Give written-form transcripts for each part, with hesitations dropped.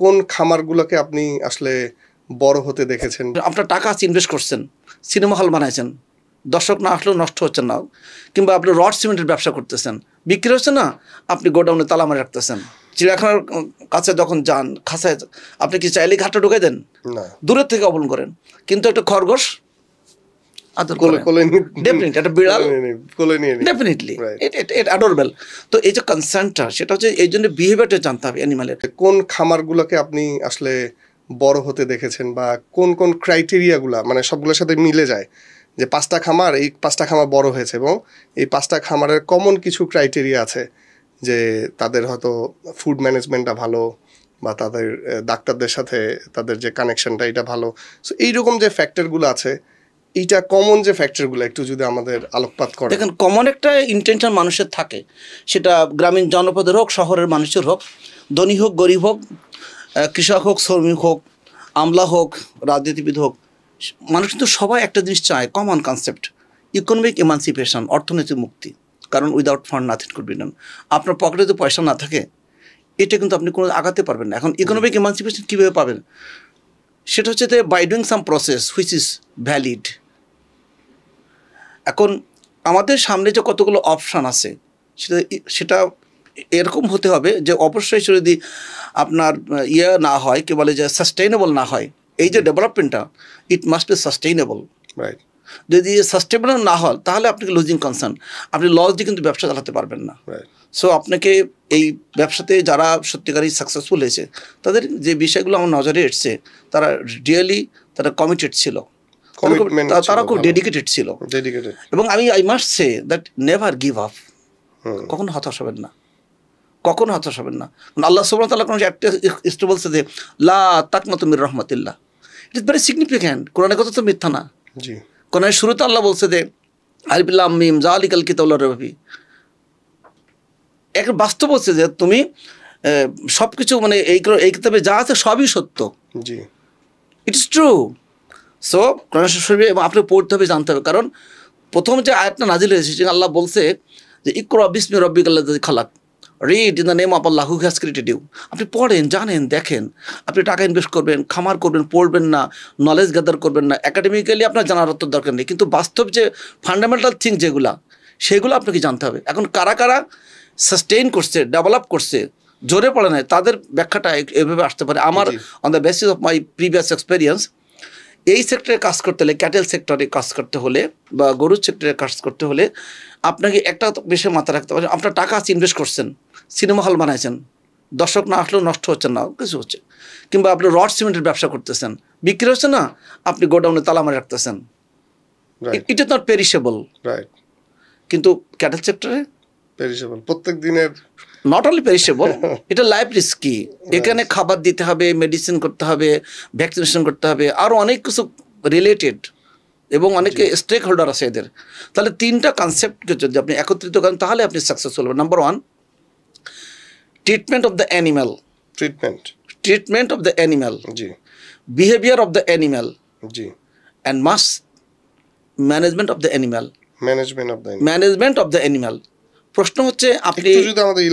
কোন খামারগুলোকে আপনি আসলে বড় হতে দেখেছেন? আপনার টাকা আছে, ইনভেস্ট করছেন, সিনেমা হল বানাইছেন, দর্শক না আসলেও নষ্ট হচ্ছে না, কিংবা আপনি রড সিমেন্টের ব্যবসা করতেছেন, বিক্রি হচ্ছে না, আপনি গোডাউনে তালা মারে রাখতেছেন। চিড়িয়াখানার কাছে যখন যান, খাঁচায় আপনি কি চাইলে ঘাটটা ঢুকে দেন? না, দূরের থেকে অবলম্বন করেন। কিন্তু একটা খরগোশ একটা বিড়াল ডেফিনেটলি অ্যাডোরেবল। তো এই যে কনসার্নটা, সেটা হচ্ছে এই জন্য বিহেভিয়ারটা জানতে হবে অ্যানিমালের। কোন খামারগুলোকে আপনি আসলে বড় হতে দেখেছেন, বা কোন কোন ক্রাইটেরিয়াগুলা মানে সবগুলোর সাথে মিলে যায় যে 5টা খামার, এই 5টা খামার বড় হয়েছে, এবং এই 5টা খামারের কমন কিছু ক্রাইটেরিয়া আছে যে তাদের হয়তো ফুড ম্যানেজমেন্টটা ভালো, বা তাদের ডাক্তারদের সাথে তাদের যে কানেকশনটা এটা ভালো। সো এইরকম যে ফ্যাক্টরগুলো আছে, এইটা কমন যে ফ্যাক্টরগুলো একটু যদি আমাদের আলোকপাত করে। দেখেন, কমন একটা ইন্টেনশন মানুষের থাকে, সেটা গ্রামীণ জনপদের হোক, শহরের মানুষের হোক, ধনী হোক, গরিব হোক, কৃষক হোক, শ্রমিক হোক, আমলা হোক, রাজনীতিবিদ হোক, মানুষ কিন্তু সবাই একটা জিনিস চায়, কমন কনসেপ্ট, ইকোনমিক এমানসিপেশন, অর্থনৈতিক মুক্তি। কারণ without fund nothing could be done. আপনার পকেটে যদি পয়সা না থাকে, এটা কিন্তু আপনি কোনো আগাতে পারবেন না। এখন ইকোনমিক এমানসিপেশন কীভাবে পাবেন? সেটা হচ্ছে by doing some process which is valid. এখন আমাদের সামনে যে কতগুলো অপশান আছে, সেটা এরকম হতে হবে যে অবশ্যই যদি আপনার না হয়, কি বলে যে সাস্টেইনেবল না হয়, এই যে ডেভেলপমেন্টটা, it must be sustainable. Right. যদি সাস্টেইনেবল না হয়, তাহলে আপনাকে লুজিং কনসার্ন, আপনি লস দিয়ে কিন্তু ব্যবসা চালাতে পারবেন না। সো আপনাকে এই ব্যবসাতে যারা সত্যিকারই সাকসেসফুল হয়েছে, তাদের যে বিষয়গুলো আমার নজরে এসছে, তারা রিয়েলি তারা কমিটেড ছিল, তারা খুব ডেডিকেটেড ছিল। এবং I must say that never give up. কখনো হতাশ হবেন না, কখনো হতাশ হবেন না। আল্লাহ সুবহানাহু ওয়া তাআলা কোন একটা ইস্ট বলছে যে লা তাকনাতু মির রাহমাতিল্লাহ। It is very significant. কোরআনের কথা তো মিথ্যা না। জি, কোরআনের শুরুতে আল্লাহ বলছে যে আলিফ লাম মিম যালিকাল কিতাবুল লা রাইবা ফিহি। এক বাস্তব বলছে যে তুমি সব কিছু মানে এই কিতাবে যা আছে সবই সত্য। জি, ইট ইজ ট্রু। সো কোরআন শরীফে আপনি পড়তে হবে, জানতে হবে। কারণ প্রথম যে আয়াতটা নাজিল হয়েছে, সেখানে আল্লাহ বলছে যে ইকরা বিসমি রাব্বিকাল্লাযী খালাক, read in the name of Allah who has created you. আপনি পড়েন, জানেন, দেখেন। আপনি টাকা ইনভেস্ট করবেন, খামার করবেন, পড়বেন না, নলেজ গ্যাদার করবেন না, একাডেমিক্যালি আপনার জানার তো দরকার নেই, কিন্তু বাস্তব যে ফান্ডামেন্টাল থিং যেগুলা, সেগুলো আপনাকে জানতে হবে। এখন কারা কারা সাস্টেইন করছে, ডেভেলপ করছে, জোরে পড়ে নাই, তাদের ব্যাখ্যাটা এভাবে আসতে পারে। আমার on the basis of my previous experience, এই সেক্টরে কাজ করতে হলে, ক্যাটেল সেক্টরে কাজ করতে হলে বা গরুর সেক্টরে কাজ করতে হলে, আপনাকে একটা বিষয় মাথায় রাখতে হবে, আপনার টাকা আছে, ইনভেস্ট করছেন, সিনেমা হল বানাইছেন, দর্শক না আসলেও নষ্ট হচ্ছে না, কিছু হচ্ছে, কিংবা আপনি রড সিমেন্টের ব্যবসা করতেছেন, বিক্রি হচ্ছে না, আপনি গোডাউনে তালা মারে রাখতেছেন, it is not perishable. Right. কিন্তু ক্যাটেল সেক্টরে পেরিশেবল, প্রত্যেক দিনের, নট অনলি পেরিশেবল, এটা লাইফ রিস্কি। এখানে খাবার দিতে হবে, মেডিসিন করতে হবে, ভ্যাকসিনেশন করতে হবে, আরও অনেক কিছু রিলেটেড, এবং অনেকে স্টেক হোল্ডার আছে এদের। তাহলে 3টা কনসেপ্টকে যদি আপনি একত্রিত করেন, তাহলে আপনি সাকসেসফুল হবেন। Number 1, treatment of the animal, treatment of the animal, জি, বিহেভিয়ার অফ দ্য অ্যানিম্যাল, জি, and mass management of the animal, management of the animal. প্রশ্ন হচ্ছে আপনি যদি আমাদের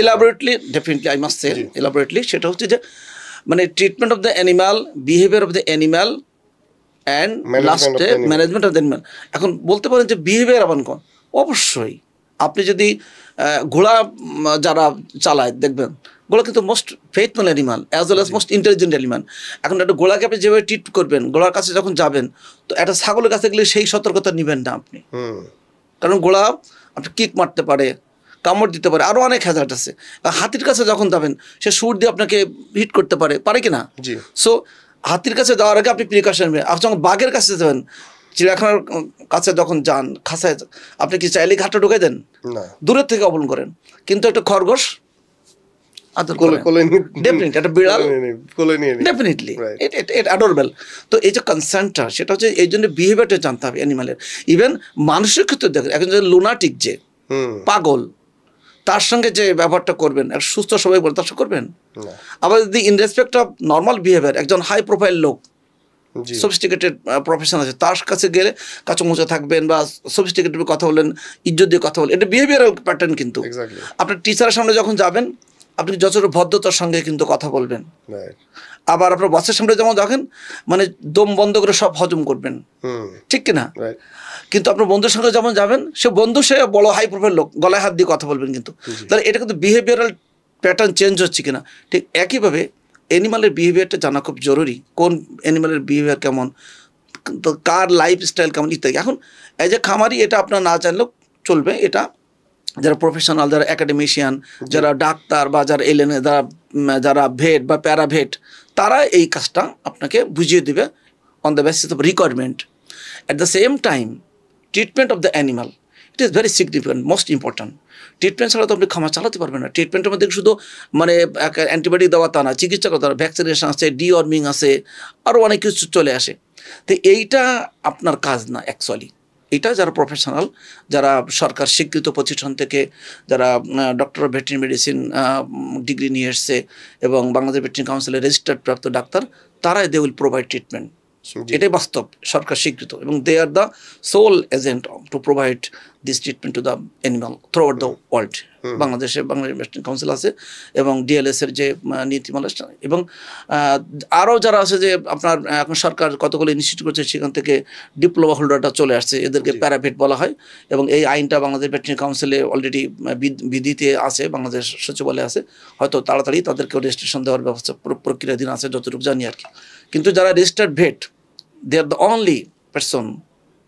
elaborately, definitely I must say elaborately, সেটা হচ্ছে যে মানে treatment of the animal, behaviour of the animal, and লাস্টে ম্যানেজমেন্ট অফ দ্য অ্যানিম্যাল। এখন বলতে পারেন যে বিহেভিয়ার আবার কোন? অবশ্যই আপনি যদি ঘোড়া যারা চালায়, দেখবেন ঘোড়া কিন্তু most faithful animal as well as most intelligent animal. এখন একটা ঘোড়াকে আপনি যেভাবে ট্রিট করবেন, ঘোড়ার কাছে যখন যাবেন, তো একটা ছাগলের কাছে গেলে সেই সতর্কতা নেবেন না আপনি, কারণ ঘোড়া আপনি কিক মারতে পারে, কামড় দিতে পারে, আরও অনেক হ্যাজার্ড আছে। হাতির কাছে যখন যাবেন, সে সুর দিয়ে আপনাকে হিট করতে পারে কি না? সো হাতির কাছে যাওয়ার আগে আপনি প্রিকশন নেবেন। আপনি যখন বাঘের কাছে যাবেন, চিড়িয়াখানার কাছে যখন যান, খাঁচায় আপনি কি চাইলে ঘাটটা ঢুকে দেন? দূরের থেকে অবলম্বন করেন। কিন্তু একটা খরগোশ একটা বিড়াল ডেফিনেটলি অ্যাডোরেবল। তো এই যে কনসার্নটা, সেটা হচ্ছে এই জন্য বিহেভিয়ারটা জানতে হবে অ্যানিমালের। ইভেন মানুষের ক্ষেত্রে দেখেন, এখন যে লুনাটিক, যে পাগল, তার সঙ্গে যে ব্যবহারটা করবেন, এক সুস্থ সবাই বলে তার সঙ্গে করবেন। আবার যদি in respect of normal behaviour, একজন হাই প্রোফাইল লোক, সফিস্টিকেটেড প্রফেশন আছে, তার কাছে গেলে কাঁচা মোচা থাকবেন, বা সফিস্টিকেটেড কথা বলেন, ইজ্জত দিয়ে কথা বলেন, এটা বিহেভিয়ারাল প্যাটার্ন। কিন্তু আপনার টিচারের সামনে যখন যাবেন, আপনি যথেষ্ট ভদ্রতার সঙ্গে কিন্তু কথা বলবেন। রাইট। আবার আপনার বসের সামনে যেমন দেখেন মানে দম বন্ধ করে সব হজম করবেন, ঠিক কিনা? রাইট। কিন্তু আপনার বন্ধুর সঙ্গে যেমন যাবেন, সে বন্ধু সে বড় হাই প্রোফাইল লোক, গলায় হাত দিয়ে কথা বলবেন, কিন্তু তাহলে এটা কিন্তু বিহেভিয়ারাল প্যাটার্ন চেঞ্জ হচ্ছে কিনা। ঠিক একইভাবে অ্যানিমালের বিহেভিয়ারটা জানা খুব জরুরি, কোন অ্যানিমালের বিহেভিয়ার কেমন, তো কার লাইফস্টাইল কেমন ইত্যাদি। এখন এই যে খামারি, এটা আপনার না জানলেও চলবে, এটা যারা প্রফেশনাল, যারা একাডেমিশিয়ান, যারা ডাক্তার বা যারা এলেনে যারা ভেট বা প্যারাভেট, তারা এই কাজটা আপনাকে বুঝিয়ে দেবে on the basis of requirement. At the same time treatment of the animal, it is very significant, most important. Treatment ছাড়া তো আপনি খামার চালাতে পারবেন না। ট্রিটমেন্টের মধ্যে শুধু মানে অ্যান্টিবায়োটিক দেওয়া তা না, চিকিৎসা করতে হবে, ভ্যাকসিনেশন আছে, ডিওয়ার্মিং আছে, আরও অনেক কিছু চলে আসে। তো এইটা আপনার কাজ না অ্যাকচুয়ালি। এটা যারা প্রফেশনাল, যারা সরকার স্বীকৃত প্রতিষ্ঠান থেকে যারা doctor of veterinary medicine degree নিয়ে এসছে এবং বাংলাদেশ ভেটেরিনারি কাউন্সিলের রেজিস্টার্ড প্রাপ্ত ডাক্তার, তারাই দে উইল প্রোভাইড ট্রিটমেন্ট। এটাই বাস্তব, সরকার স্বীকৃত, এবং they are the sole agent to provide this treatment to the animal throughout the world. বাংলাদেশে বাংলাদেশ ভেটেরিনারি কাউন্সিল আছে এবং ডিএলএস এর যে নীতিমালা, এবং আরও যারা আছে যে আপনার এখন সরকার কতগুলো ইনস্টিটিউট করছে, সেখান থেকে ডিপ্লোমা হোল্ডারটা চলে আসছে, এদেরকে প্যারাভেট বলা হয়। এবং এই আইনটা বাংলাদেশ ভেটেরিনারি কাউন্সিলে অলরেডি বিধিতে আছে, বাংলাদেশ সচিবালয়ে আছে, হয়তো তাড়াতাড়ি তাদেরকেও রেজিস্ট্রেশন দেওয়ার ব্যবস্থা প্রক্রিয়াধীন আছে যতটুকু জানি আর কি। কিন্তু যারা registered vet, they are the only person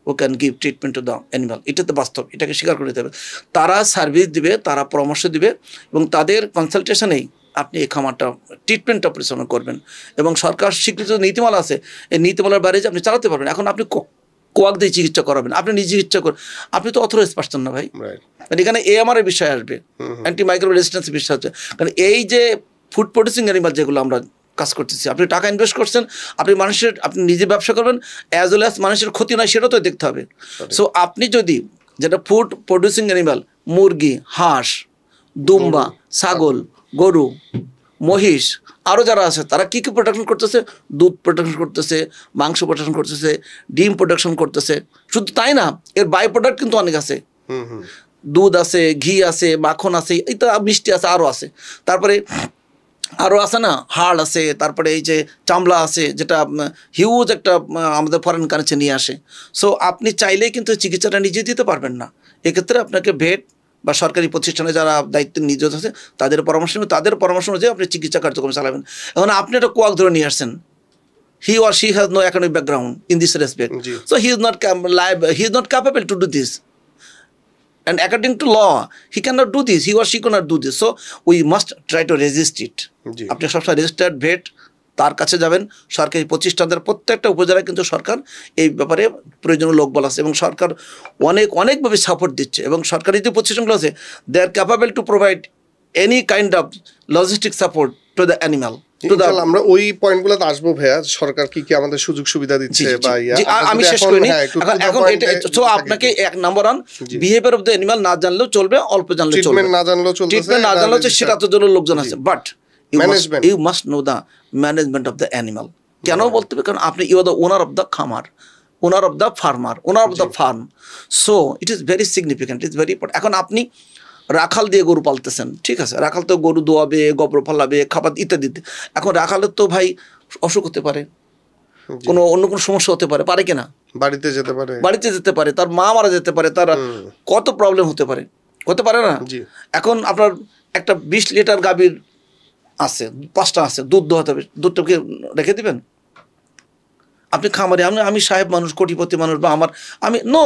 who can give treatment to the animal. এটা তো বাস্তব, এটাকে স্বীকার করে দিতে হবে। তারা সার্ভিস দিবে, তারা পরামর্শ দিবে, এবং তাদের কনসালটেশনেই আপনি এই খামারটা ট্রিটমেন্টটা পরিচালনা করবেন। এবং সরকার স্বীকৃত নীতিমালা আছে, এই নীতিমালার বাইরে যে আপনি চালাতে পারবেন। এখন আপনি কোয়াক দিয়ে চিকিৎসা করাবেন, আপনি নিজে চিকিৎসা করেন, আপনি তো অথরাইজ পারছেন না ভাই। এখানে AMR এর বিষয় আসবে, অ্যান্টিমাইক্রোবিয়াল রেজিস্ট্যান্সের বিষয় হচ্ছে। কারণ এই যে ফুড প্রডিউসিং অ্যানিমাল যেগুলো আমরা কাজ করতেছি, আপনি টাকা ইনভেস্ট করছেন, আপনি নিজে ব্যবসা করবেন, অ্যাজ ওয়েল অ্যাজ মানুষের ক্ষতি নয় সেটাও তো দেখতে হবে। সো আপনি যদি যেটা ফুড প্রডিউসিং অ্যানিমাল, মুরগি, হাঁস, দুম্বা, ছাগল, গরু, মহিষ, আরও যারা আছে, তারা কী কী প্রোডাকশন করতেছে, দুধ প্রোডাকশন করতেছে, মাংস প্রোডাকশন করতেছে, ডিম প্রোডাকশন করতেছে। শুধু তাই না, এর বাই প্রোডাক্ট কিন্তু অনেক আছে, দুধ আছে, ঘি আছে, মাখন আছে, এটা মিষ্টি আছে, আরও আছে। তারপরে আরও আছে না, হাড় আছে, তারপরে এই যে চামড়া আছে, যেটা হিউজ একটা আমাদের ফরেন কারেন্সি নিয়ে আসে। সো আপনি চাইলেই কিন্তু চিকিৎসাটা নিজে দিতে পারবেন না। এক্ষেত্রে আপনাকে ভেট বা সরকারি প্রতিষ্ঠানে যারা দায়িত্বে নিয়োজিত আছে তাদের পরামর্শ নেবেন, তাদের পরামর্শ অনুযায়ী আপনি চিকিৎসা কার্যক্রম চালাবেন। এখন আপনি একটা কোয়াক ধরে নিয়ে আসছেন, হি or she has no academic background in this respect, so he is not capable to do this. And according to law, he cannot do this. He or she cannot do this. So we must try to resist it. আপনি সবসময় registered ভেট তার কাছে যাবেন। সরকারি প্রতিষ্ঠানদের প্রত্যেকটা উপজেলায় কিন্তু সরকার এই ব্যাপারে প্রয়োজনীয় লোক বলা আছে, এবং সরকার অনেকভাবে সাপোর্ট দিচ্ছে। এবং সরকারি যে প্রতিষ্ঠানগুলো আছে, they are capable to provide any kind of logistic support to the animal. আমরা ওই পয়েন্টগুলোতে আসবো ভাইয়া, সরকার কি কি আমাদের সুযোগ সুবিধা দিচ্ছে বা আমি শেষ করে নিই। এখন এটা আপনাকে এক number on behaviour of the animal না জানলেও চলবে, অল্প জানলেও চলবে, ট্রিটমেন্ট না জানলেও সেটা তো জন্য লোকজন আছে, but you must know the management of the animal. কেন বলতে হবে? কারণ আপনি you are the owner of the খামার, owner of the farmer, owner of the farm. So it is very significant, it is very important. এখন আপনি রাখাল দিয়ে গরু পালতেছেন, ঠিক আছে, রাখাল তো গরু দোয়াবে, গোবর ফলাবে, খাবার ইত্যাদি। এখন রাখালের তো ভাই অসুখ হতে পারে, অন্য কোনো সমস্যা হতে পারে কিনা, বাড়িতে যেতে পারে, তার মা মারা যেতে পারে, তার কত প্রবলেম হতে পারে না। এখন আপনার একটা 20 লিটার গাভীর আছে, 5টা আছে, দুধ দোহাতে হবে, দুধটাকে রেখে দিবেন আপনি খামারে? আমি সাহেব মানুষ, কোটিপতি মানুষ, বা আমি no,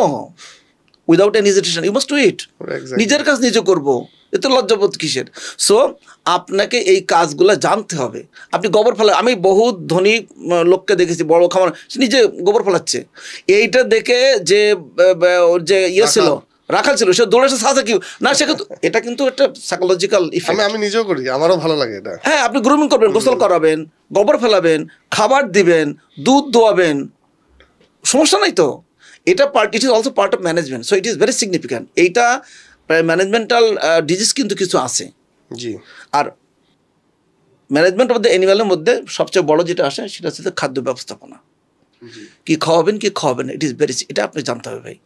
without any hesitation you must do it. নিজের কাজ নিজে করবো, এতে লজ্জাবোধ কিসের? সো আপনাকে এই কাজগুলো জানতে হবে। আপনি গোবর ফেলা, আমি বহু ধনী লোককে দেখেছি, বড় খামার, সে নিজে গোবর ফেলাচ্ছে। এইটা দেখে যে ছিল, রাখাল ছিল, সে দৌড়ে সাজা কি না, সে কিন্তু এটা কিন্তু একটা সাইকোলজিক্যাল ইফেক্ট। আমি নিজেও করি, আমারও ভালো লাগে এটা। হ্যাঁ, আপনি গ্রুমিং করবেন, গোসল করাবেন, গোবর ফেলাবেন, খাবার দিবেন, দুধ দোয়াবেন, সমস্যা নাই তো। এটা it is also part of management. So it is very significant. এইটা ম্যানেজমেন্টাল ডিজিজ কিন্তু কিছু আছে। আর ম্যানেজমেন্ট অফ দ্য অ্যানিমালের মধ্যে সবচেয়ে বড় যেটা আসে সেটা হচ্ছে খাদ্য ব্যবস্থাপনা। কি খাওয়াবেন, কি খাওয়াবেন, ইট ইজ ভেরি, এটা আপনি জানতে হবে ভাই।